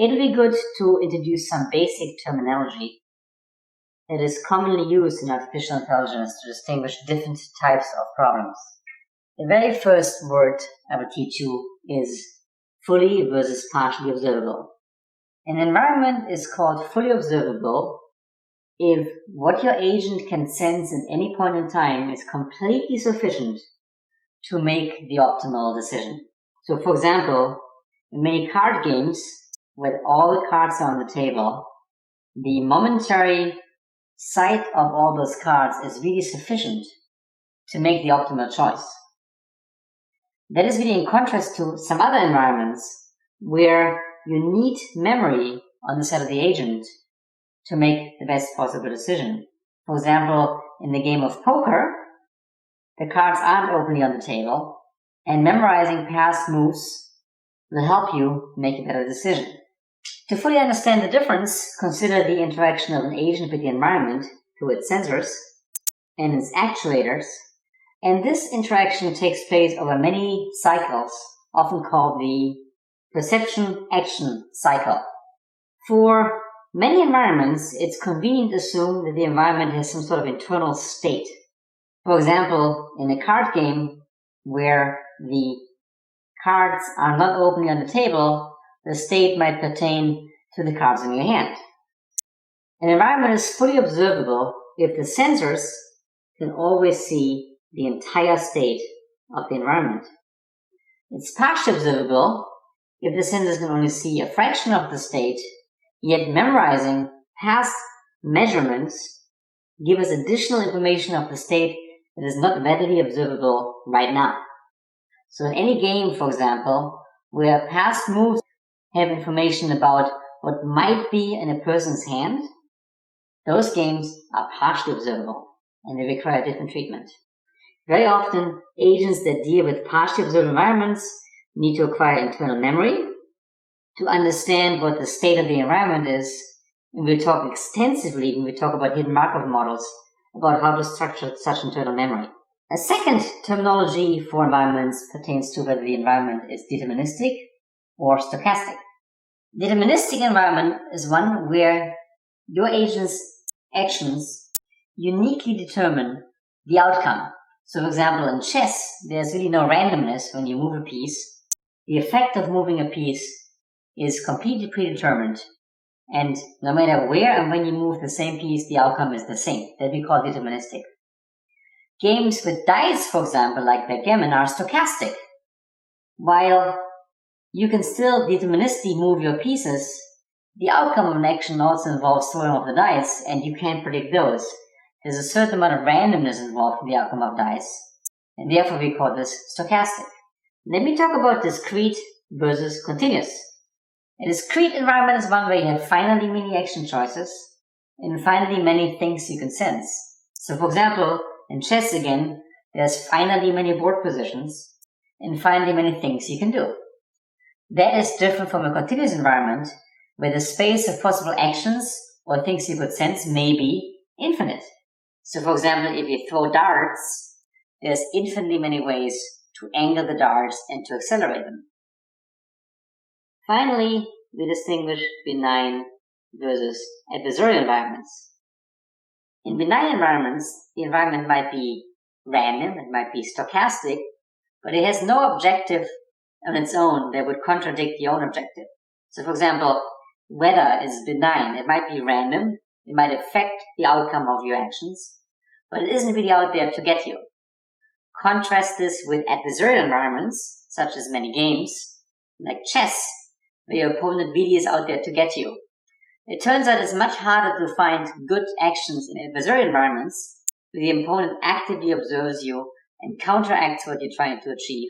it'll be good to introduce some basic terminology that is commonly used in artificial intelligence to distinguish different types of problems. The very first word I will teach you is fully versus partially observable. An environment is called fully observable if what your agent can sense at any point in time is completely sufficient to make the optimal decision. So, for example, in many card games, where all the cards are on the table, the momentary sight of all those cards is really sufficient to make the optimal choice. That is really in contrast to some other environments where you need memory on the side of the agent to make the best possible decision. For example, in the game of poker, the cards aren't openly on the table, and memorizing past moves will help you make a better decision. To fully understand the difference, consider the interaction of an agent with the environment through its sensors and its actuators, and this interaction takes place over many cycles, often called the perception-action cycle. For many environments, it's convenient to assume that the environment has some sort of internal state. For example, in a card game where the cards are not openly on the table, the state might pertain to the cards in your hand. An environment is fully observable if the sensors can always see the entire state of the environment. It's partially observable if the sensors can only see a fraction of the state, yet memorizing past measurements give us additional information of the state that is not readily observable right now. So in any game, for example, where past moves have information about what might be in a person's hand, those games are partially observable and they require different treatment. Very often, agents that deal with partially observed environments need to acquire internal memory to understand what the state of the environment is, and we'll talk extensively when we talk about hidden Markov models about how to structure such internal memory. A second terminology for environments pertains to whether the environment is deterministic or stochastic. Deterministic environment is one where your agent's actions uniquely determine the outcome. So, for example, in chess, there's really no randomness when you move a piece. The effect of moving a piece is completely predetermined, and no matter where and when you move the same piece, the outcome is the same. That we call deterministic. Games with dice, for example, like backgammon, are stochastic. While you can still deterministically move your pieces, the outcome of an action also involves throwing of the dice, and you can't predict those. There's a certain amount of randomness involved in the outcome of dice, and therefore we call this stochastic. Let me talk about discrete versus continuous. A discrete environment is one where you have finitely many action choices and finitely many things you can sense. So, for example, in chess again, there's finitely many board positions and finitely many things you can do. That is different from a continuous environment where the space of possible actions or things you could sense may be infinite. So, for example, if you throw darts, there's infinitely many ways to angle the darts and to accelerate them. Finally, we distinguish benign versus adversarial environments. In benign environments, the environment might be random, it might be stochastic, but it has no objective on its own that would contradict the own objective. So, for example, weather is benign. It might be random, it might affect the outcome of your actions, but it isn't really out there to get you. Contrast this with adversarial environments, such as many games, like chess, where your opponent really is out there to get you. It turns out it's much harder to find good actions in adversarial environments, where the opponent actively observes you and counteracts what you're trying to achieve,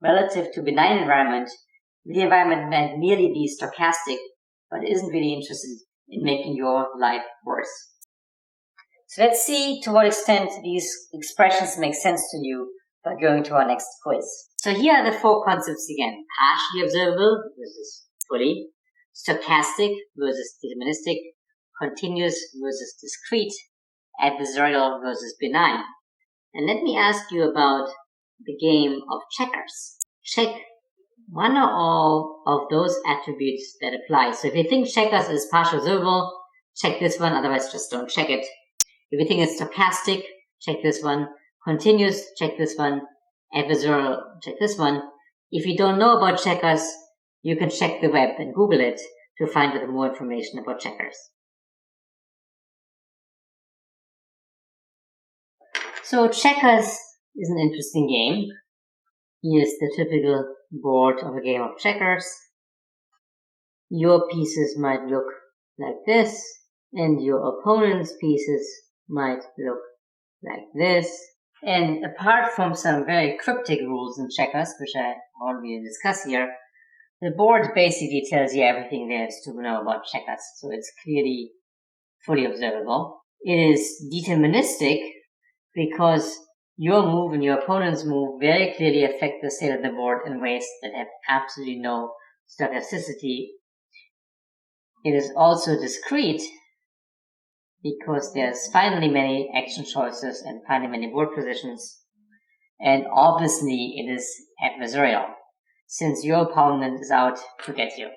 relative to benign environment, where the environment might merely be stochastic, but isn't really interested in making your life worse. So let's see to what extent these expressions make sense to you by going to our next quiz. So here are the four concepts again. Partially observable versus fully, stochastic versus deterministic, continuous versus discrete, adversarial versus benign. And let me ask you about the game of checkers. Check one or all of those attributes that apply. So if you think checkers is partial observable, check this one, otherwise just don't check it. If you think it's stochastic, check this one. Continuous, check this one. Adversarial, check this one. If you don't know about checkers, you can check the web and Google it to find out more information about checkers. So checkers is an interesting game. Here's the typical board of a game of checkers. Your pieces might look like this, and your opponent's pieces might look like this. And apart from some very cryptic rules in checkers, which I already discussed here, the board basically tells you everything there is to know about checkers, so it's clearly fully observable. It is deterministic because your move and your opponent's move very clearly affect the state of the board in ways that have absolutely no stochasticity. It is also discrete because there's finally many action choices and finally many board positions. And obviously it is adversarial, since your opponent is out to get you.